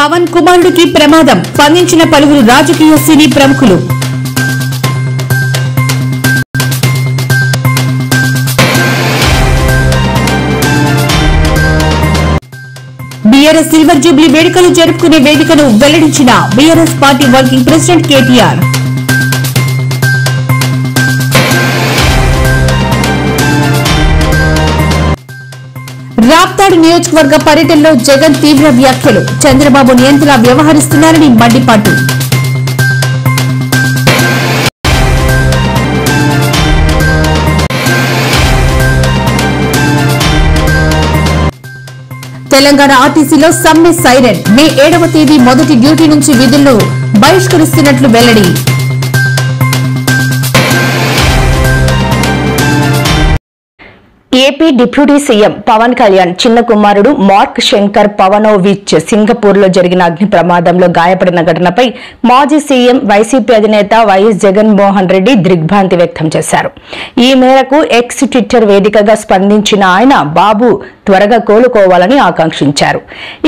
పవన్ కుమారుడికి ప్రమాదం స్పందించిన పలువురు రాజకీయ సినీ ప్రముఖులు. బీఆర్ఎస్ సిల్వర్ జూబ్లీ వేడుకలు జరుపుకునే వేదికను వెల్లడించిన BRS party working president KTR. Raptadu నియోజకవర్గ పర్యటనలో జగన్ తీవ్ర వ్యాఖ్యలు. చంద్రబాబు నియంత్రణ వ్యవహరిస్తున్నారని మండిపాటు. తెలంగాణ ఆర్టీసీలో సమ్మె సైరన్. మే 7వ తేదీ మొదటి డ్యూటీ నుంచి విధులను బహిష్కరిస్తున్నట్లు వెల్లడి. AP deputy CM Pawan Kalyan చిన్న కుమారుడు మార్క్ శంకర్ పవనోవిచ్ సింగపూర్ లో జరిగిన అగ్ని ప్రమాదంలో గాయపడిన ఘటనపై మాజీ సీఎం వైసీపీ అధినేత వైఎస్ జగన్మోహన్ రెడ్డి దిగ్భ్రాంతి వ్యక్తం చేశారు. ఈ మేరకు ఎక్స్ ట్విట్టర్ వేదికగా స్పందించిన ఆయన బాబు త్వరగా కోలుకోవాలని ఆకాంక్షించారు.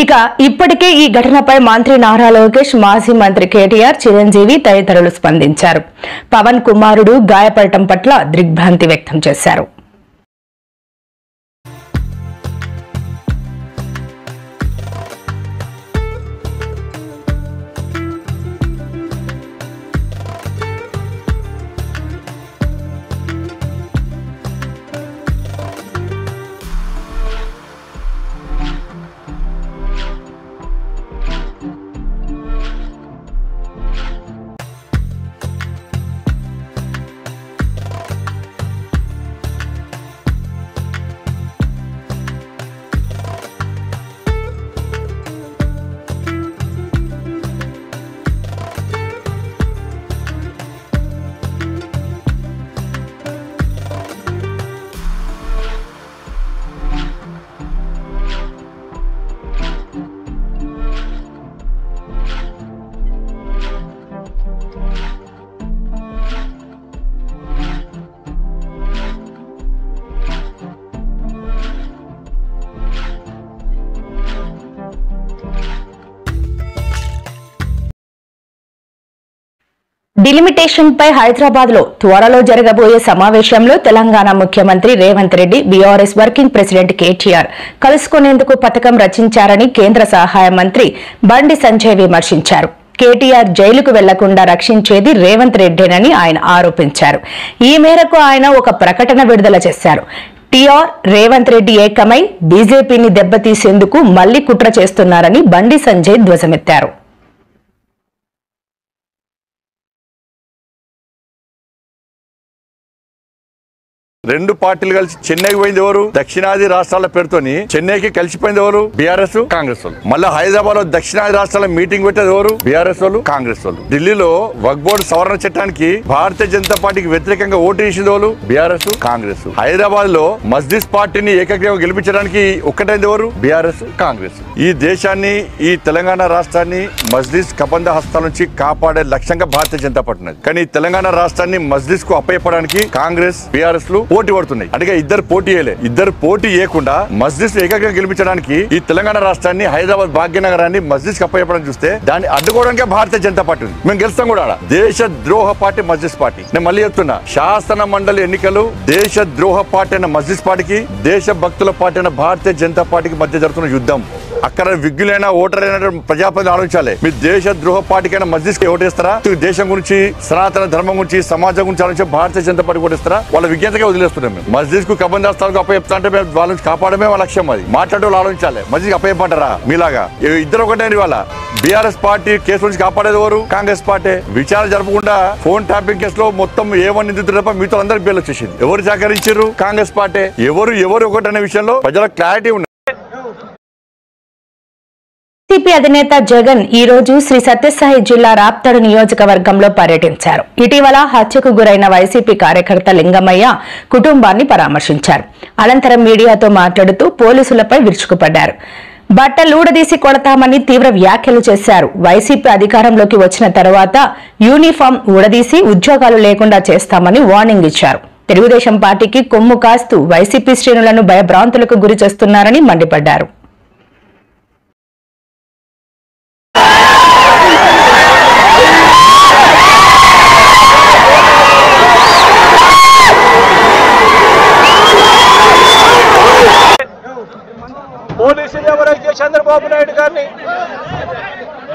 ఇక ఇప్పటికే ఈ ఘటనపై మంత్రి నారా లోకేష్, మాజీ మంత్రి కేటీఆర్, చిరంజీవి తదితరులు స్పందించారు. పవన్ కుమారుడు గాయపడటం పట్ల దిగ్భ్రాంతి వ్యక్తం చేశారు. డిలిమిటేషన్ పై హైదరాబాద్ లో త్వరలో జరగబోయే సమావేశంలో తెలంగాణ ముఖ్యమంత్రి Revanth Reddy, BRS working president KTR కలుసుకునేందుకు పథకం రచించారని కేంద్ర సహాయ మంత్రి బండి సంజయ్ విమర్శించారు. కేటీఆర్ జైలుకు వెళ్లకుండా రక్షించేది రేవంత్ రెడ్డేనని ఆయన ఆరోపించారు. ఈ మేరకు ఆయన ఒక ప్రకటన విడుదల చేశారు. టీఆర్, రేవంత్ రెడ్డి ఏకమై బీజేపీని దెబ్బతీసేందుకు మళ్లీ కుట్ర చేస్తున్నారని బండి సంజయ్ ధ్వజమెత్తారు. రెండు పార్టీలు కలిసి చెన్నైకి పోయింది ఎవరు? దక్షిణాది రాష్ట్రాల పేరుతోని చెన్నైకి కలిసిపోయింది ఎవరు? బీఆర్ఎస్, కాంగ్రెస్ వాళ్ళు. మళ్ళీ హైదరాబాద్ లో దక్షిణాది రాష్ట్రాల మీటింగ్ పెట్టేది ఎవరు? బీఆర్ఎస్ వాళ్ళు, కాంగ్రెస్ వాళ్ళు. ఢిల్లీలో వక్ఫ్ బోర్డు సవరణ చట్టానికి భారతీయ జనతా పార్టీకి వ్యతిరేకంగా ఓటు వేసింది వాళ్ళు? బీఆర్ఎస్, కాంగ్రెస్. హైదరాబాద్ లో మస్జిద్ పార్టీని ఏకగ్రీవంగా గెలిపించడానికి ఒక్కటైంది ఎవరు? బీఆర్ఎస్, కాంగ్రెస్. ఈ దేశాన్ని, ఈ తెలంగాణ రాష్ట్రాన్ని మస్జిద్ కబంధ హస్తాల నుంచి కాపాడే లక్ష్యంగా భారతీయ జనతా పార్టీ ఉన్నది. కానీ తెలంగాణ రాష్ట్రాన్ని మస్జిద్ కు అప్పయ్యపడానికి కాంగ్రెస్, బీఆర్ఎస్ లు పోటీ పడుతున్నాయి. అంటే ఇద్దరు పోటీ చేయలే. ఇద్దరు పోటీ చేయకుండా మస్జిద్ ఏకంగా గెలిపించడానికి ఈ తెలంగాణ రాష్ట్రాన్ని, హైదరాబాద్ భాగ్యనగరాన్ని మస్జిద్ కి అప్పయ్యపడం చూస్తే దాన్ని అడ్డుకోవడానికే భారతీయ జనతా పార్టీ ఉంది. మేము గెలుస్తాం కూడా. దేశ ద్రోహ పార్టీ మస్జిద్ పార్టీ. నేను మళ్ళీ చెప్తున్నా, శాసన మండలి ఎన్నికలు దేశ ద్రోహ పార్టీ అయిన మస్జిద్ పార్టీకి, దేశ భక్తుల పార్టీ అయిన భారతీయ జనతా పార్టీకి మధ్య జరుగుతున్న యుద్ధం. అక్కడ విగ్గులైన ఓటర్ అయిన ప్రజాప్రతినిధులు ఆలోచించాలి. మీరు దేశ ద్రోహ పార్టీకైనా మస్జిద్ కి ఓటేస్తారా? దేశం గురించి, సనాతన ధర్మం గురించి, సమాజం గురించి ఆలోచించి భారతీయ జనతా పార్టీ ఓటేస్తారా? వాళ్ళ విజ్ఞతగా వదిలేస్తున్నాం. మేము మస్జిద్ కు కబంధాస్తాలకు అప్పచెప్తా అంటే వాళ్ళ నుంచి కాపాడమే వాళ్ళ లక్ష్యం. అది మాట్లాడే వాళ్ళు ఆలోచించాలి. మస్జిద్ అప్పచెప్పంటారా? మీలాగా ఇద్దరు ఒకటే. వాళ్ళ బీఆర్ఎస్ పార్టీ కేసు నుంచి కాపాడేది ఎవరు? కాంగ్రెస్ పార్టీ. విచారణ జరపకుండా ఫోన్ ట్యాపింగ్ కేసులో మొత్తం ఏమని నిందితులు తప్ప మీతో అందరికి బెయిల్ వచ్చేసింది. ఎవరు సహకరించారు? కాంగ్రెస్ పార్టీ. ఎవరు ఒకటనే విషయంలో ప్రజలకు క్లారిటీ ఉంది. వైసీపీ అధినేత జగన్ ఈ రోజు శ్రీ సత్యసాయి జిల్లా రాప్తాడు నియోజకవర్గంలో పర్యటించారు. ఇటీవల హత్యకు గురైన వైసీపీ కార్యకర్త లింగమయ్య కుటుంబాన్ని పరామర్శించారు. అనంతరం మీడియాతో మాట్లాడుతూ పోలీసులపై విరుచుకుపడ్డారు. బట్టలూడదీసి కొడతామని తీవ్ర వ్యాఖ్యలు చేశారు. వైసీపీ అధికారంలోకి వచ్చిన తర్వాత యూనిఫామ్ ఊడదీసి ఉద్యోగాలు లేకుండా చేస్తామని వార్నింగ్ ఇచ్చారు. తెలుగుదేశం పార్టీకి కొమ్ము కాస్తూ వైసీపీ శ్రేణులను భయభ్రాంతులకు గురి చేస్తున్నారని మండిపడ్డారు. చంద్రబాబు నాయుడు గారిని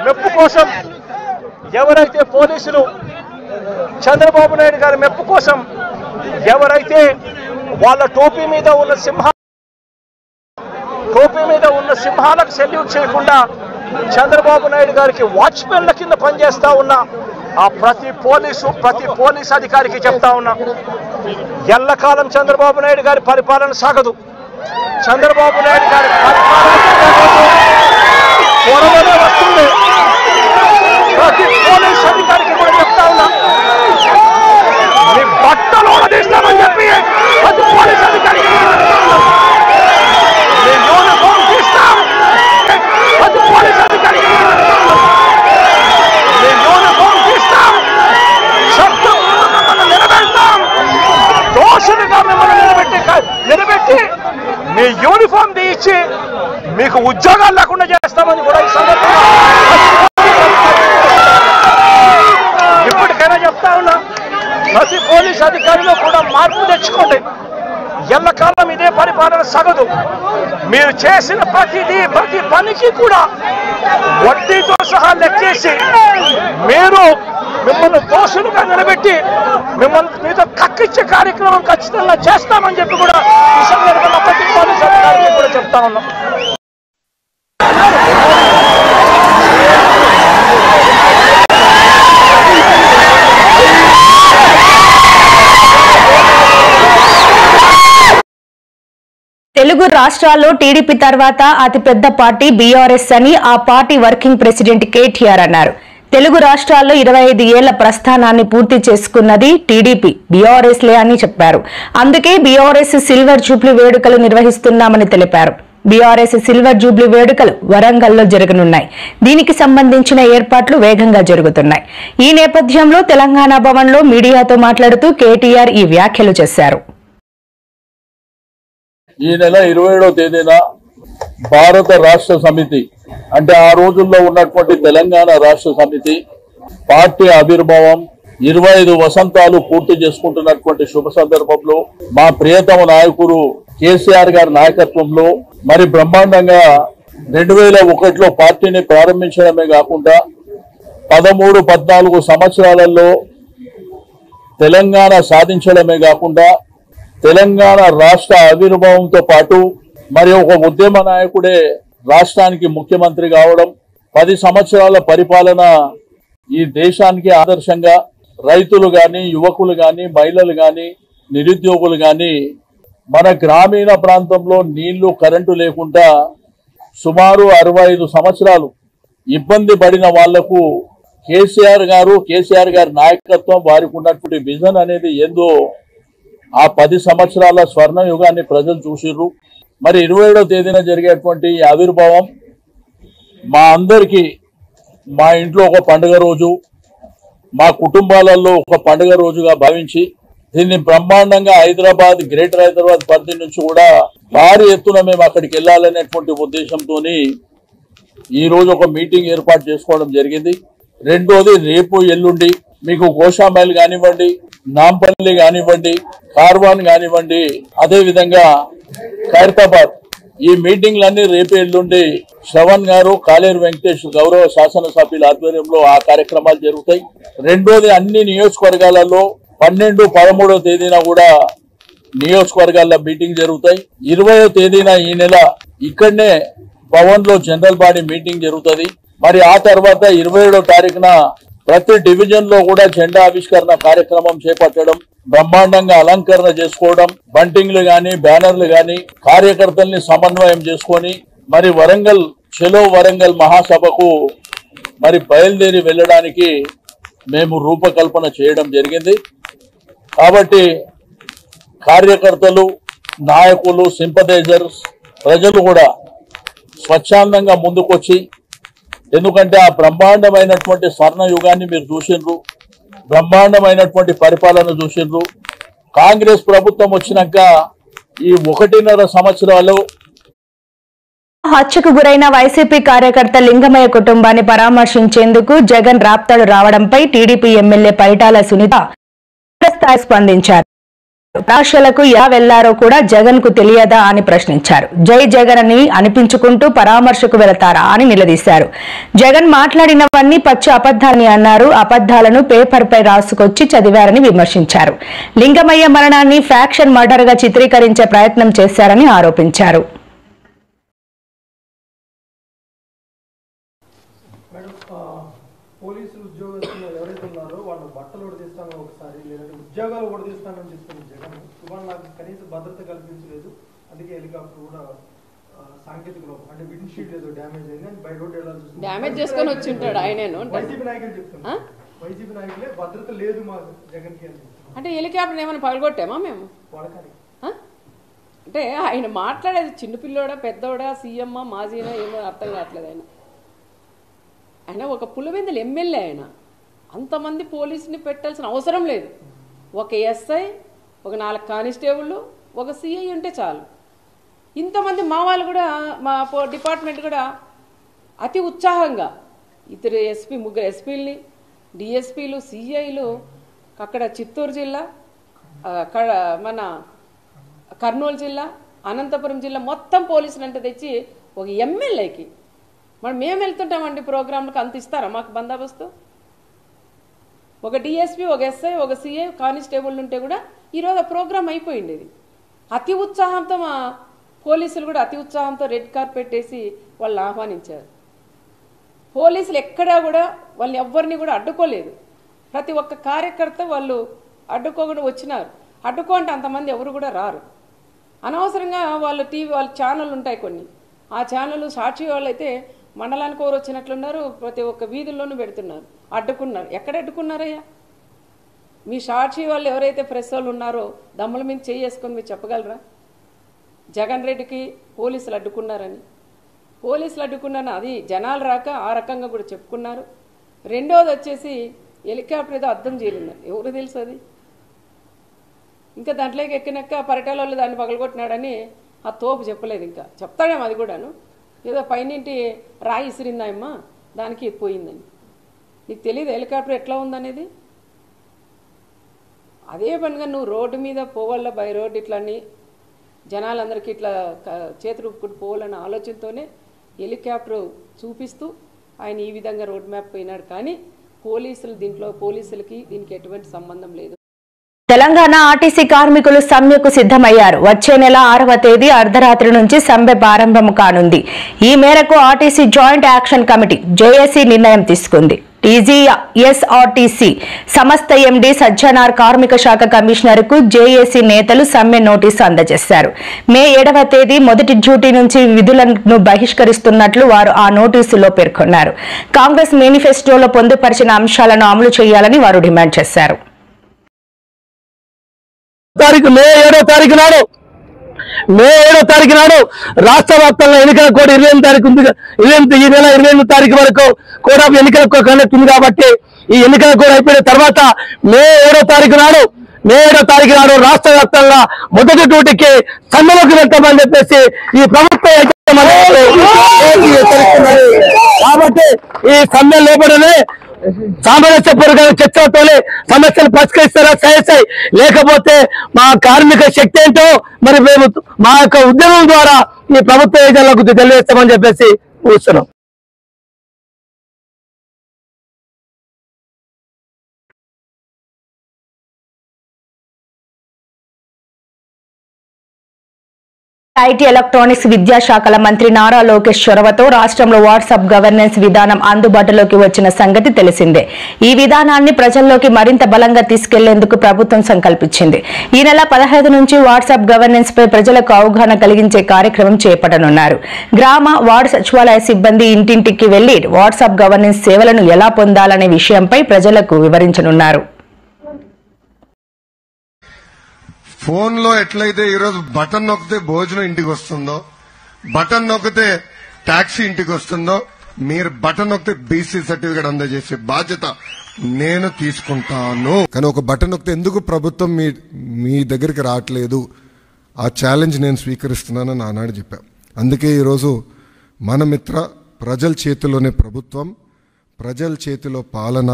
మెప్పు కోసం ఎవరైతే పోలీసులు చంద్రబాబు నాయుడు గారి మెప్పు కోసం ఎవరైతే వాళ్ళ టోపీ మీద ఉన్న సింహాలకు సెల్యూట్ చేయకుండా చంద్రబాబు నాయుడు గారికి వాచ్మెన్ల కింద పనిచేస్తా ఉన్న ఆ ప్రతి పోలీస్ అధికారికి చెప్తా ఉన్నా, ఎల్లకాలం చంద్రబాబు నాయుడు గారి పరిపాలన సాగదు. చంద్రబాబు నాయుడు గారి పరిపాలన వస్తుంది. ప్రతి పోలీస్ అధికారికి కూడా చెప్తా ఉన్నా, మీ బట్టలు తీస్తామని చెప్పి ప్రతి పోలీస్ అధికారికి యూనిఫామ్ తీస్తాం, ప్రతి పోలీస్ అధికారికి యూనిఫామ్ తీస్తాం, శబ్దం నిలబెడతాం, దోషులుగా మిమ్మల్ని నిలబెట్టి మీ యూనిఫామ్ తీయించి మీకు ఉద్యోగాలు లేకుండా చేస్తామని కూడా ఈ సందర్భంగా ఇప్పటికైనా చెప్తా ఉన్నా, ప్రతి పోలీస్ అధికారిలో కూడా మార్పు తెచ్చుకోండి. ఎల్లకాలం ఇదే పరిపాలన సాగదు. మీరు చేసిన ప్రతి పనికి కూడా వడ్డీతో సహా లెక్కేసి మిమ్మల్ని దోషులుగా నిలబెట్టి మీతో కక్కిచ్చే కార్యక్రమం ఖచ్చితంగా చేస్తామని చెప్పి కూడా ఈ సందర్భంగా ప్రతి పోలీస్ అధికారికి కూడా చెప్తా ఉన్నాం. తెలుగు రాష్ట్రాల్లో టీడీపీ తర్వాత అతిపెద్ద పార్టీ బీఆర్ఎస్ అని ఆ పార్టీ వర్కింగ్ ప్రెసిడెంట్ కేటీఆర్ అన్నారు. తెలుగు రాష్ట్రాల్లో 25 ఏళ్ల ప్రస్థానాన్ని పూర్తి చేసుకున్నది టీడీపీ బీఆర్ఎస్ లే అని చెప్పారు. అందుకే బీఆర్ఎస్ సిల్వర్ జూబ్లీ వేడుకలు నిర్వహిస్తున్నామని తెలిపారు. బీఆర్ఎస్ సిల్వర్ జూబ్లీ వేడుకలు వరంగల్లో జరగనున్నాయి. దీనికి సంబంధించిన ఏర్పాట్లు వేగంగా జరుగుతున్నాయి. ఈ నేపథ్యంలో తెలంగాణ భవన్లో మీడియాతో మాట్లాడుతూ కేటీఆర్ ఈ వ్యాఖ్యలు చేశారు. ఈ నెల 27వ తేదీన భారత రాష్ట్ర సమితి అంటే ఆ రోజుల్లో ఉన్నటువంటి తెలంగాణ రాష్ట్ర సమితి పార్టీ ఆవిర్భావం 25 వసంతాలు పూర్తి చేసుకుంటున్నటువంటి శుభ సందర్భంలో మా ప్రియతమ నాయకుడు కేసీఆర్ గారి నాయకత్వంలో మరి బ్రహ్మాండంగా 2001లో పార్టీని ప్రారంభించడమే కాకుండా 13-14 సంవత్సరాలలో తెలంగాణ సాధించడమే కాకుండా తెలంగాణ రాష్ట్ర ఆవిర్భావంతో పాటు మరి ఒక ఉద్యమ నాయకుడే రాష్ట్రానికి ముఖ్యమంత్రి కావడం, 10 సంవత్సరాల పరిపాలన ఈ దేశానికి ఆదర్శంగా రైతులు గాని, యువకులు గాని, మహిళలు గాని, నిరుద్యోగులు గాని మన గ్రామీణ ప్రాంతంలో నీళ్లు కరెంటు లేకుండా సుమారు 65 సంవత్సరాలు ఇబ్బంది పడిన వాళ్లకు కేసీఆర్ గారి నాయకత్వం వారికి ఉన్నటువంటి విజన్ అనేది ఏందో ఆ 10 సంవత్సరాల స్వర్ణ యుగాన్ని ప్రజలు చూసిర్రు. మరి 27వ తేదీన జరిగేటువంటి ఆవిర్భావం మా అందరికీ మా ఇంట్లో ఒక పండుగ రోజు, మా కుటుంబాలలో ఒక పండుగ రోజుగా భావించి దీన్ని బ్రహ్మాండంగా గ్రేటర్ హైదరాబాద్ పరిధి నుంచి కూడా భారీ ఎత్తున మేము అక్కడికి వెళ్ళాలనేటువంటి ఉద్దేశంతో ఈ రోజు ఒక మీటింగ్ ఏర్పాటు చేసుకోవడం జరిగింది. రెండోది రేపు ఎల్లుండి మీకు గోషామైల్ కానివ్వండి, నాంపల్లి కానివ్వండి, కార్వాన్ కానివ్వండి, అదే విధంగా ఖైరతాబాద్ ఈ మీటింగ్లన్నీ రేపు ఎల్లుండి శ్రవణ్ గారు, కాలేరు వెంకటేష్ గౌరవ శాసనసభ్యుల ఆధ్వర్యంలో ఆ కార్యక్రమాలు జరుగుతాయి. రెండోది అన్ని నియోజకవర్గాలలో 12-13వ తేదీన కూడా నియోజకవర్గాల్లో మీటింగ్ జరుగుతాయి. 20వ తేదీన ఈ నెల ఇక్కడనే భవన్ లో జనరల్ బాడీ మీటింగ్ జరుగుతుంది. మరి ఆ తర్వాత 27వ తారీఖున ప్రతి డివిజన్ లో కూడా జెండా ఆవిష్కరణ కార్యక్రమం చేపట్టడం, బ్రహ్మాండంగా అలంకరణ చేసుకోవడం, బంటింగ్లు గాని, బ్యానర్లు గాని, కార్యకర్తల్ని సమన్వయం చేసుకొని మరి చెలో వరంగల్ మహాసభకు మరి బయలుదేరి వెళ్ళడానికి మేము రూపకల్పన చేయడం జరిగింది. కాబట్టి కార్యకర్తలు, నాయకులు, సింపథైజర్స్, ప్రజలు కూడా స్వచ్ఛందంగా ముందుకొచ్చి, ఎందుకంటే ఆ బ్రహ్మాండమైనటువంటి స్వర్ణ యుగాన్ని మీరు చూసిండ్రు, బ్రహ్మాండమైనటువంటి పరిపాలన చూసిండ్రు. కాంగ్రెస్ ప్రభుత్వం వచ్చినాక ఈ 1.5 సంవత్సరాలు హత్యకు గురైన వైసీపీ కార్యకర్త లింగమయ్య కుటుంబాన్ని పరామర్శించేందుకు జగన్ రాప్తాడు రావడంపై టీడీపీ ఎమ్మెల్యే పరిటాల సునీత స్పందించారు. పరామర్శలకు ఎలా వెళ్లారో కూడా జగన్ కు తెలియదా అని ప్రశ్నించారు. జై జగన్ అని అనిపించుకుంటూ పరామర్శకు వెళతారా అని నిలదీశారు. జగన్ మాట్లాడినవన్నీ పచ్చి అబద్ధాలని అన్నారు. అబద్ధాలను పేపర్ పై రాసుకొచ్చి చదివారని విమర్శించారు. లింగమయ్య మరణాన్ని ఫ్యాక్షన్ మర్డర్ గా చిత్రీకరించే ప్రయత్నం చేశారని ఆరోపించారు. పోలీసులు ఉద్యోగస్తులు ఎవరైతే ఉన్నారో వాళ్ళు బట్టలు ఉడదీస్తానో ఒకసారి లేదంటే ఉద్యోగాలు ఉడదీస్తానని చెప్తున్న జగన్ ఇవాళ నాకు కనీస భద్రత కల్పించలేదు, అందుకే హెలికాప్టర్ కూడా సాంకేతిక లోపం అంటే విండ్ షీట్ ఏదో డ్యామేజ్ అయింది అని బై రోడ్ వెళ్ళాల్సి డ్యామేజ్ చేసుకొని వచ్చి ఉంటాడు ఆయనేను. వైసీపీ నాయకులు చెప్తున్నారు, వైసీపీ నాయకులే భద్రత లేదు మా జగన్ కి అని అంటే హెలికాప్టర్ ఏమైనా పగలగొట్టామా మేము? వాళ్ళకని అంటే ఆయన మాట్లాడేది చిన్నపిల్లోడా పెద్దోడా సీఎమ్మా మాజీనా ఏమో అర్థం కావట్లేదు. ఆయన ఒక పులివెందుల ఎమ్మెల్యే, ఆయన అంతమంది పోలీసుని పెట్టాల్సిన అవసరం లేదు. ఒక ఎస్ఐ, ఒక 4 కానిస్టేబుళ్ళు, ఒక సిఐ ఉంటే చాలు. ఇంతమంది మా వాళ్ళు కూడా మా డిపార్ట్మెంట్ కూడా అతి ఉత్సాహంగా ఇద్దరు ముగ్గురు ఎస్పీలని, డిఎస్పీలు, సిఐలు అక్కడ చిత్తూరు జిల్లా, మన కర్నూలు జిల్లా, అనంతపురం జిల్లా మొత్తం పోలీసులు అంటే తెచ్చి ఒక ఎమ్మెల్యేకి మనం మేము వెళ్తుంటామండి ప్రోగ్రాంలకు, అంత ఇస్తారా మాకు బందోబస్తు? ఒక డిఎస్పీ, ఒక ఎస్ఐ, ఒక సిఐ, కానిస్టేబుల్ ఉంటే కూడా ఈరోజు ఆ ప్రోగ్రాం అయిపోయింది. ఇది అతి ఉత్సాహంతో మా పోలీసులు కూడా అతి ఉత్సాహంతో రెడ్ కార్పెట్ వేసి వాళ్ళని ఆహ్వానించారు. పోలీసులు ఎక్కడా కూడా వాళ్ళని ఎవ్వరిని కూడా అడ్డుకోలేదు. ప్రతి ఒక్క కార్యకర్త వాళ్ళు అడ్డుకోకుండా వచ్చినారు. అడ్డుకో అంటే అంతమంది ఎవరు కూడా రారు. అనవసరంగా వాళ్ళ టీవీ వాళ్ళ ఛానళ్ళు ఉంటాయి కొన్ని, ఆ ఛానల్ సాక్షి వాళ్ళు అయితే మండలానికి ఎవరు వచ్చినట్లున్నారు, ప్రతి ఒక్క వీధుల్లోనూ పెడుతున్నారు. అడ్డుకున్నారు. ఎక్కడ అడ్డుకున్నారయ్యా? మీ సాక్షి వాళ్ళు ఎవరైతే ప్రెస్ వాళ్ళు ఉన్నారో దమ్ముల మీద చేసుకొని మీరు చెప్పగలరా జగన్ రెడ్డికి పోలీసులు అడ్డుకున్నారని? పోలీసులు అడ్డుకున్నారని అది జనాలు రాక ఆ రకంగా కూడా చెప్పుకున్నారు. రెండోది వచ్చేసి హెలికాప్టర్ ఏదో అద్దం చేయలేదు, ఎవరు తెలుసు అది? ఇంకా దాంట్లోకి ఎక్కినాక పరిటాల వాళ్ళు దాన్ని పగలగొట్టినాడని ఆ తోపు చెప్పలేదు. ఇంకా చెప్తాడేమో అది కూడాను, ఏదో పైనింటి రాయి ఇసిరిందాయమ్మా దానికి పోయిందని. నీకు తెలియదు హెలికాప్టర్ ఎట్లా ఉందనేది? అదే పనిగా నువ్వు రోడ్డు మీద పోవాల, బై రోడ్డు ఇట్లని జనాలందరికీ ఇట్లా చేతులు ఊపుకుంటూ పోవాలన్న ఆలోచనతోనే హెలికాప్టర్ చూపిస్తూ ఆయన ఈ విధంగా రోడ్ మ్యాప్ పోయినాడు. కానీ పోలీసులకి దీనికి ఎటువంటి సంబంధం లేదు. తెలంగాణ ఆర్టీసీ కార్మికులు సమ్మెకు సిద్ధమయ్యారు. వచ్చే నెల 6వ తేదీ అర్ధరాత్రి నుంచి సమ్మె ప్రారంభం కానుంది. ఈ మేరకు RTC joint action committee JAC నిర్ణయం తీసుకుంది. టీజీఎస్ఆర్టీసీ సంస్థ ఎండీ సజ్జనార్ కార్మిక శాఖ కమిషనర్ కు జేఏసీ నేతలు సమ్మె నోటీసు అందజేశారు. మే 7వ తేదీ మొదటి డ్యూటీ నుంచి విధులను బహిష్కరిస్తున్నట్లు వారు ఆ నోటీసులో పేర్కొన్నారు. కాంగ్రెస్ మేనిఫెస్టోలో పొందుపరిచిన అంశాలను అమలు చేయాలని వారు డిమాండ్ చేశారు. మే 7వ తారీఖు నాడు రాష్ట్ర వ్యాప్తంగా ఎన్నికల కోడ్ 28వ తారీఖు ఉంది. ఈ నెల 28వ తారీఖు వరకు కూడా ఎన్నికల కండక్ట్ ఉంది. కాబట్టి ఈ ఎన్నికల కోడ్ అయిపోయిన తర్వాత మే 7వ తారీఖు నాడు రాష్ట్ర వ్యాప్తంగా మొదటి డ్యూటీకి సమ్మెలోకి వెళ్తామని చెప్పేసి ఈ ప్రభుత్వం కాబట్టి ఈ సమ్మె లోపలనే సామరస్యపూర్వక చర్చలతోనే సమస్యలు పరిష్కరిస్తారా సై లేకపోతే మా కార్మిక శక్తి ఏంటో మరి మేము మా యొక్క ఉద్యమం ద్వారా ఈ ప్రభుత్వ ఏజెంట్లకు తెలియజేస్తామని చెప్పేసి చూస్తున్నాం. ఐటీ ఎలక్ట్రానిక్స్ విద్యాశాఖల మంత్రి నారా లోకేష్ చొరవతో రాష్ట్రంలో వాట్సాప్ గవర్నెన్స్ విధానం అందుబాటులోకి వచ్చిన సంగతి తెలిసిందే. ఈ విధానాన్ని ప్రజల్లోకి మరింత బలంగా తీసుకెళ్లేందుకు ప్రభుత్వం సంకల్పించింది. ఈ నెల 15 నుంచి వాట్సాప్ గవర్నెన్స్ పై ప్రజలకు అవగాహన కలిగించే కార్యక్రమం చేపట్టనున్నారు. గ్రామ వార్డు సచివాలయ సిబ్బంది ఇంటింటికి వెళ్లి వాట్సాప్ గవర్నెన్స్ సేవలను ఎలా పొందాలనే విషయంపై ప్రజలకు వివరించనున్నారు. ఫోన్ లో ఎట్లయితే ఈరోజు బటన్ నొక్కితే భోజనం ఇంటికి వస్తుందో, బటన్ నొక్కితే టాక్సీ ఇంటికి వస్తుందో, మీరు బటన్ నొక్కితే బీసీ సర్టిఫికేట్ అందజేసే బాధ్యత నేను తీసుకుంటాను. కానీ ఒక బటన్ నొక్కితే ఎందుకు ప్రభుత్వం మీ దగ్గరికి రావట్లేదు, ఆ ఛాలెంజ్ నేను స్వీకరిస్తున్నానని ఆనాడు చెప్పాం. అందుకే ఈరోజు మన మిత్ర ప్రజల చేతిలోనే ప్రభుత్వం, ప్రజల చేతిలో పాలన,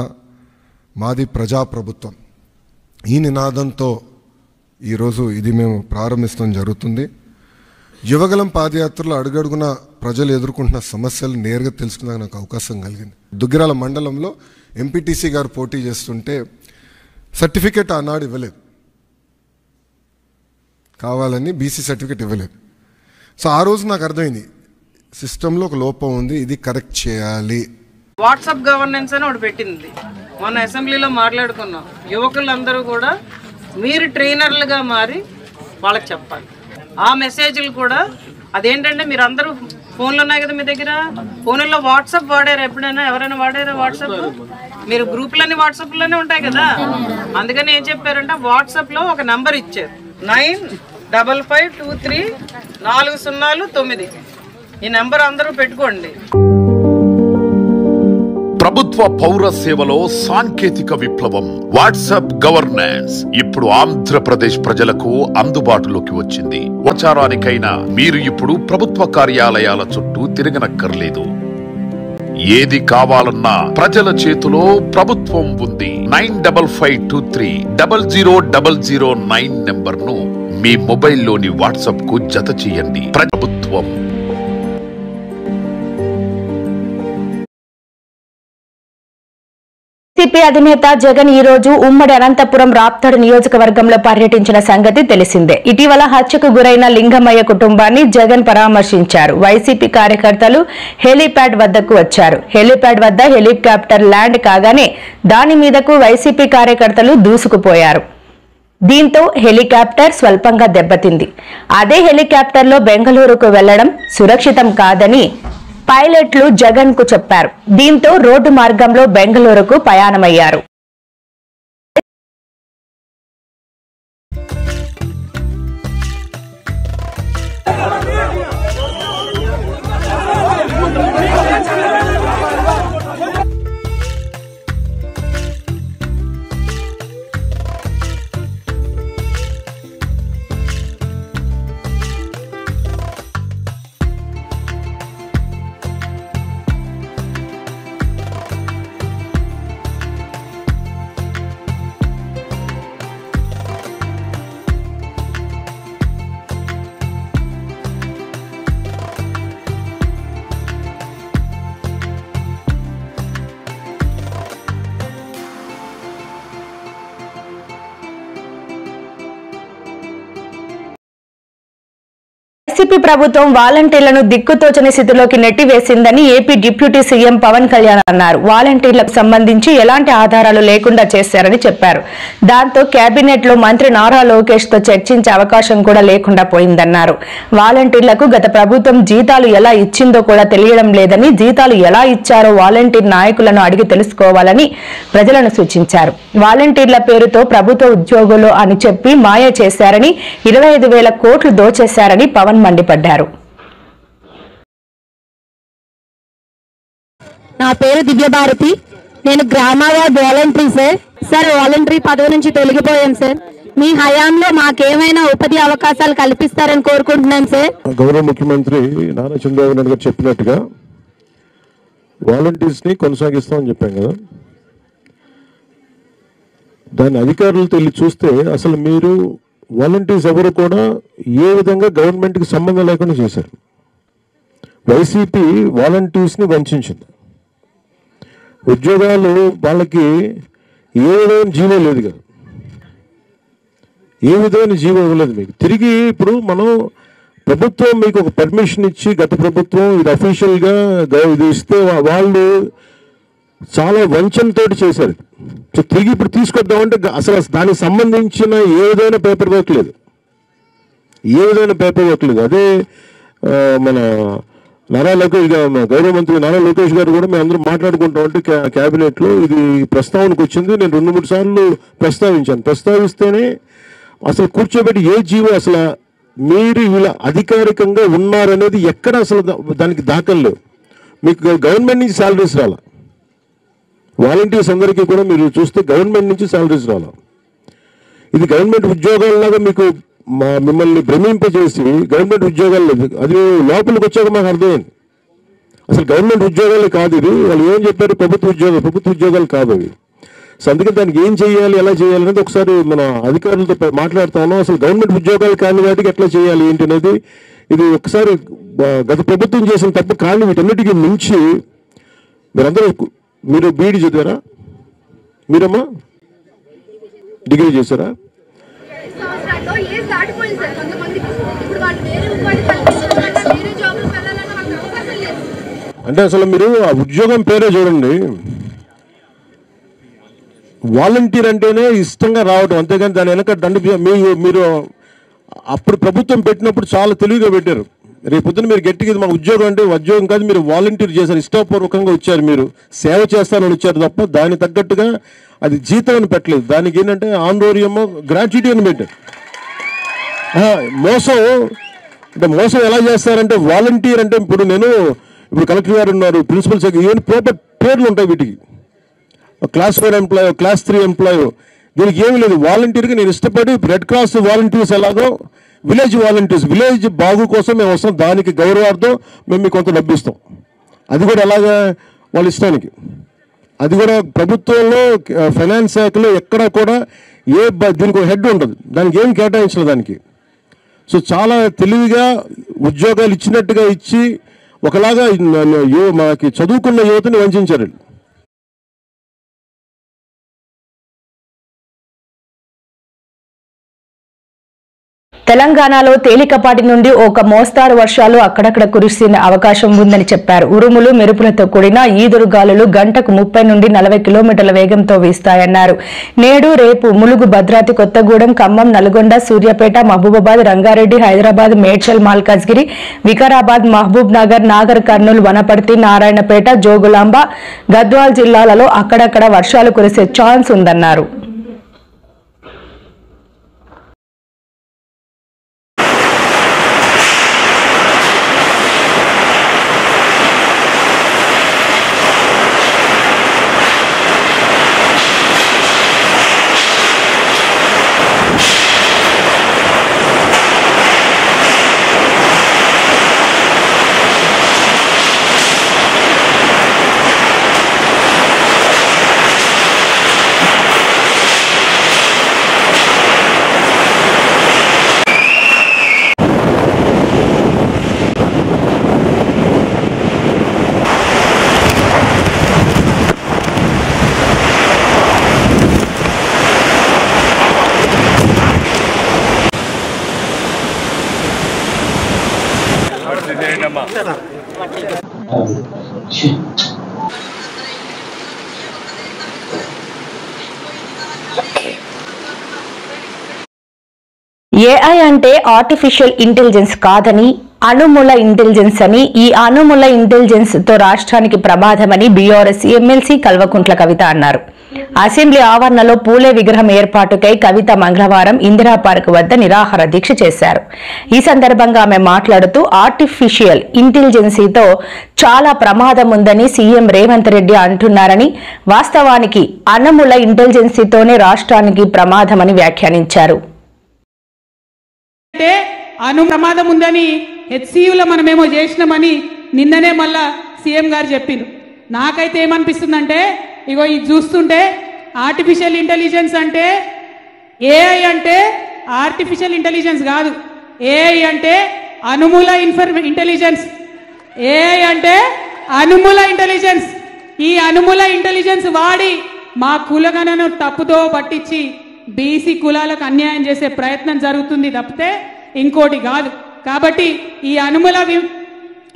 మాది ప్రజాప్రభుత్వం ఈ నినాదంతో ఈరోజు ఇది మేము ప్రారంభించడం జరుగుతుంది. యువగలం పాదయాత్రలో అడుగడుగున ప్రజలు ఎదుర్కొంటున్న సమస్యలు నేరుగా తెలుసుకునే నాకు అవకాశం కలిగింది. దుగ్గిరాల మండలంలో ఎంపీటీసీ గారు పోటీ చేస్తుంటే సర్టిఫికేట్ ఆనాడు ఇవ్వలేదు, కావాలని బీసీ సర్టిఫికేట్ ఇవ్వలేదు. సో ఆ రోజు నాకు అర్థమైంది సిస్టంలో ఒక లోపం ఉంది, ఇది కరెక్ట్ చేయాలి. వాట్సాప్ గవర్నెన్స్ అని ఒకటి పెట్టింది, మన అసెంబ్లీలో మాట్లాడుకున్నాం. యువకులందరూ కూడా మీరు ట్రైనర్లుగా మారి వాళ్ళకి చెప్పాలి. ఆ మెసేజ్లు కూడా అదేంటంటే మీరు అందరూ ఫోన్లు ఉన్నాయి కదా మీ దగ్గర, ఫోన్లో వాట్సాప్ వాడారు ఎప్పుడైనా? ఎవరైనా వాడారా వాట్సాప్? మీరు గ్రూపులన్నీ వాట్సాప్లోనే ఉంటాయి కదా. అందుకని ఏం చెప్పారంటే వాట్సాప్లో ఒక నంబర్ ఇచ్చారు, 95523409. ఈ నెంబర్ అందరూ పెట్టుకోండి. ప్రభుత్వ పౌర సేవలో సాంకేతిక విప్లవం వాట్సాప్ గవర్నెన్స్ ఇప్పుడు ఆంధ్రప్రదేశ్ ప్రజలకు అందుబాటులోకి వచ్చింది. ప్రచారానికైనా మీరు ఇప్పుడు ప్రభుత్వ కార్యాలయాల చుట్టూ తిరగనక్కర్లేదు. ఏది కావాలన్నా ప్రజల చేతిలో ప్రభుత్వం ఉంది. 9552300009 నెంబర్ను మీ మొబైల్లోని వాట్సాప్ కు జత చేయండి. ప్రభుత్వం. వైసీపీ అధినేత జగన్ ఈ రోజు ఉమ్మడి అనంతపురం రాప్తాడు నియోజకవర్గంలో పర్యటించిన సంగతి తెలిసిందే. ఇటీవల హత్యకు గురైన లింగమయ్య కుటుంబాన్ని జగన్ పరామర్శించారు. వైసీపీ కార్యకర్తలు హెలీప్యాడ్ వద్దకు వచ్చారు. హెలీప్యాడ్ వద్ద హెలికాప్టర్ ల్యాండ్ కాగానే దాని మీదకు వైసీపీ కార్యకర్తలు దూసుకుపోయారు. దీంతో హెలికాప్టర్ స్వల్పంగా దెబ్బతింది. అదే హెలికాప్టర్లో బెంగళూరుకు వెళ్లడం సురక్షితం కాదని పైలట్లు జగన్ కు చెప్పారు. దీంతో రోడ్డు మార్గంలో బెంగళూరుకు ప్రయాణమయ్యారు. వైసీపీ ప్రభుత్వం వాలంటీర్లను దిక్కుతోచని స్థితిలోకి నెట్టివేసిందని AP deputy CM Pawan Kalyan అన్నారు. వాలంటీర్లకు సంబంధించి ఎలాంటి ఆధారాలు లేకుండా చేశారని చెప్పారు. దాంతో కేబినెట్ లో మంత్రి నారా లోకేష్ తో చర్చించే అవకాశం కూడా లేకుండా పోయిందన్నారు. వాలంటీర్లకు గత ప్రభుత్వం జీతాలు ఎలా ఇచ్చిందో కూడా తెలియడం లేదని, జీతాలు ఎలా ఇచ్చారో వాలంటీర్ నాయకులను అడిగి తెలుసుకోవాలని ప్రజలను సూచించారు. వాలంటీర్ల పేరుతో ప్రభుత్వ ఉద్యోగులు అని చెప్పి మాయ చేశారని, 25,000 కోట్లు దోచేశారని పవన్ మండిపడ్డారు. నా పేరు దివ్యభారతి, నేను గ్రామవార్డ్ వాలంటరీ సార్. వాలంటరీ పదవి నుంచి తొలగిపోయాను సార్. మీ హయాంలో మాకేమైనా ఉపాధి అవకాశాలు కల్పిస్తారని కోరుకుంటున్నాను సార్. గౌరవ ముఖ్యమంత్రి నారా చంద్రబాబు నాయుడు గారు చెప్పినట్టుగా వాలంటీర్స్ ని కొనసాగిస్తామని చెప్పాం కదా. దాని అధికారులతో వెళ్ళి చూస్తే అసలు మీరు వాలంటీర్స్ ఎవరు కూడా ఏ విధంగా గవర్నమెంట్కి సంబంధం లేకుండా చేశారు. వైసీపీ వాలంటీర్స్ని వంచింది. ఉద్యోగాలు వాళ్ళకి ఏ విధమైన జీవో లేదు కదా, ఏ విధమైన జీవో ఇవ్వలేదు మీకు. తిరిగి ఇప్పుడు మనం ప్రభుత్వం మీకు ఒక పర్మిషన్ ఇచ్చి, గత ప్రభుత్వం ఇది అఫీషియల్గా ఇది ఇస్తే వాళ్ళు చాలా వంచనతో చేశారు. సో తిరిగి ఇప్పుడు తీసుకొద్దామంటే అసలు దానికి సంబంధించిన ఏ విధమైన పేపర్ వర్క్ లేదు, అదే మన నారా లోకేష్ గారు, గౌరవ మంత్రి నారా లోకేష్ గారు కూడా మేము అందరూ మాట్లాడుకుంటాం అంటే క్యాబినెట్లో ఇది ప్రస్తావనకు వచ్చింది. నేను 2-3 సార్లు ప్రస్తావిస్తేనే అసలు కూర్చోబెట్టి ఏ జీవో అసలు మీరు ఇలా అధికారికంగా ఉన్నారనేది ఎక్కడ అసలు దానికి దాఖలు లేవు. మీకు గవర్నమెంట్ నుంచి శాలరీస్ రాలా, వాలంటీర్స్ అందరికీ కూడా మీరు చూస్తే గవర్నమెంట్ నుంచి శాలరీస్ రాలా. ఇది గవర్నమెంట్ ఉద్యోగాల్లాగా మీకు మిమ్మల్ని భ్రమింపజేసి గవర్నమెంట్ ఉద్యోగాలు లేదు. అది లోపలికి వచ్చాక మాకు అర్థమైంది అసలు గవర్నమెంట్ ఉద్యోగాలు కాదు ఇది. వాళ్ళు ఏం చెప్పారు, ప్రభుత్వ ఉద్యోగాలు కాదు అవి. సో అందుకని దానికి ఏం చేయాలి, ఎలా చేయాలి అనేది ఒకసారి మన అధికారులతో మాట్లాడుతాను. అసలు గవర్నమెంట్ ఉద్యోగాలు కాని వాటికి ఎట్లా చేయాలి ఏంటి అనేది ఇది ఒకసారి గత ప్రభుత్వం చేసిన తప్పు. కానీ వీటన్నిటికీ మించి మీరు బీఈడీ చదివారా? మీరమ్మా డిగ్రీ చేశారా? అంటే అసలు మీరు ఆ ఉద్యోగం పేరే చూడండి, వాలంటీర్ అంటేనే ఇష్టంగా రావడం, అంతేగాని దాని వెనక మీరు అప్పుడు ప్రభుత్వం పెట్టినప్పుడు చాలా తెలివిగా పెట్టారు. రేపు పొద్దున మీరు గట్టిగా మా ఉద్యోగం అంటే ఉద్యోగం కాదు, మీరు వాలంటీర్ చేశారు, ఇష్టపూర్వకంగా వచ్చారు, మీరు సేవ చేస్తానని వచ్చారు తప్ప దానికి తగ్గట్టుగా అది జీతం అని పెట్టలేదు. దానికి ఏంటంటే ఆందోళనమో గ్రాట్యుటీ అని పెట్టారు. మోసం అంటే మోసం ఎలా చేస్తారంటే వాలంటీర్ అంటే ఇప్పుడు కలెక్టర్ గారు ఉన్నారు, ప్రిన్సిపల్ సెక్రటరీ, ఇవన్నీ ప్రాపర్ పేర్లు ఉంటాయి వీటికి. క్లాస్ 4 ఎంప్లాయ్, క్లాస్ 3 ఎంప్లాయ్, దీనికి ఏమీ లేదు. వాలంటీర్గా నేను ఇష్టపడి రెడ్ క్రాస్ వాలంటీర్స్ ఎలాగో విలేజ్ వాలంటీర్స్, విలేజ్ బాగు కోసం మేము వస్తాం, దానికి గౌరవార్థం మేము మీకు కొంత డబ్బిస్తాం. అది కూడా ఎలాగా వాళ్ళ ఇష్టానికి. అది కూడా ప్రభుత్వంలో ఫైనాన్స్ శాఖలో ఎక్కడా కూడా దీనికి ఒక హెడ్ ఉండదు, దానికి ఏం కేటాయించలేదు దానికి. సో చాలా తెలివిగా ఉద్యోగాలు ఇచ్చినట్టుగా ఇచ్చి ఒకలాగా మనకి చదువుకున్న యువతని వంచారు. తెలంగాణలో తేలికపాటి నుండి ఒక మోస్తారు వర్షాలు అక్కడక్కడ కురిసే అవకాశం ఉందని చెప్పారు. ఉరుములు మెరుపులతో కూడిన ఈదురుగాలులు గంటకు 30 నుండి 40 కిలోమీటర్ల వేగంతో వీస్తాయన్నారు. నేడు రేపు ములుగు, భద్రాద్రి కొత్తగూడెం, ఖమ్మం, నల్గొండ, సూర్యాపేట, మహబూబాబాద్, రంగారెడ్డి, హైదరాబాద్, మేడ్చల్, మల్కాజ్గిరి, వికారాబాద్, మహబూబ్ నగర్, నాగర్ కర్నూలు, వనపర్తి, నారాయణపేట, జోగులాంబ, గద్వాల్ జిల్లాలలో అక్కడక్కడ వర్షాలు కురిసే ఛాన్స్ ఉందన్నారు. ఏఐ అంటే ఆర్టిఫిషియల్ ఇంటెలిజెన్స్ కాదని అనుమూల ఇంటెలిజెన్స్ అని, ఈ అనుమూల ఇంటెలిజెన్స్ తో రాష్ట్రానికి ప్రమాదమని బీఆర్ఎస్ ఎమ్మెల్సీ కల్వకుంట్ల కవిత అన్నారు. అసెంబ్లీ ఆవరణలో పూలే విగ్రహం ఏర్పాటుకై కవిత మంగళవారం ఇందిరా పార్క్ వద్ద నిరాహార దీక్ష చేశారు. ఈ సందర్భంగా ఆమె మాట్లాడుతూ ఆర్టిఫిషియల్ ఇంటెలిజెన్సీతో చాలా ప్రమాదం ఉందని సీఎం రేవంత్ రెడ్డి అంటున్నారని, వాస్తవానికి అనుమూల ఇంటెలిజెన్సీతోనే రాష్ట్రానికి ప్రమాదమని వ్యాఖ్యానించారు. ప్రమాదం ఉందని హెచ్సియులో మనమేమో చేసినామని నిన్ననే మళ్ళా సీఎం గారు చెప్పిండ్రు. నాకైతే ఏమనిపిస్తుందంటే, ఇగో ఇది చూస్తుంటే ఆర్టిఫిషియల్ ఇంటెలిజెన్స్ అంటే ఏఐ అంటే ఆర్టిఫిషియల్ ఇంటెలిజెన్స్ కాదు, ఏఐ అంటే అనుమూల ఇంటెలిజెన్స్. ఏఐ అంటే అనుమూల ఇంటెలిజెన్స్. ఈ అనుమూల ఇంటెలిజెన్స్ వాడి మా కులగణను తప్పుతో పట్టించి బీసీ కులాలకు అన్యాయం చేసే ప్రయత్నం జరుగుతుంది తప్పితే ఇంకోటి కాదు. కాబట్టి ఈ అనుమూల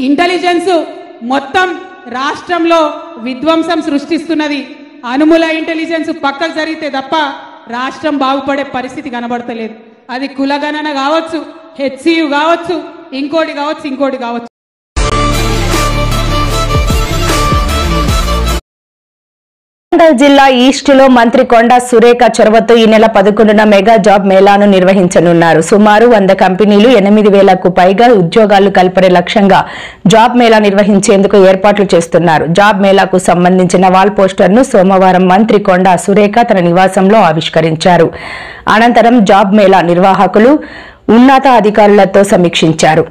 ఇంటెలిజెన్స్ మొత్తం రాష్ట్రంలో విధ్వంసం సృష్టిస్తున్నది. అనుమూల ఇంటెలిజెన్స్ పక్కకు జరిగితే తప్ప రాష్ట్రం బాగుపడే పరిస్థితి కనబడతలేదు. అది కులగణన కావచ్చు, హెచ్సియు కావచ్చు, ఇంకోటి కావచ్చు. వరంగల్ జిల్లా ఈస్ట్ లో మంత్రి కొండా సురేఖ చొరవతో ఈ నెల 11న మెగా జాబ్ మేళాను నిర్వహించనున్నారు. సుమారు 100 కంపెనీలు 8,000కు పైగా ఉద్యోగాలు కల్పనే లక్ష్యంగా జాబ్ మేళా నిర్వహించేందుకు ఏర్పాట్లు చేస్తున్నారు. జాబ్ మేళాకు సంబంధించిన వాల్ పోస్టర్ ను సోమవారం మంత్రి కొండా సురేఖ తన నివాసంలో ఆవిష్కరించారు. అనంతరం జాబ్ మేళా నిర్వాహకులు ఉన్నతాధికారులతో సమీక్షించారు.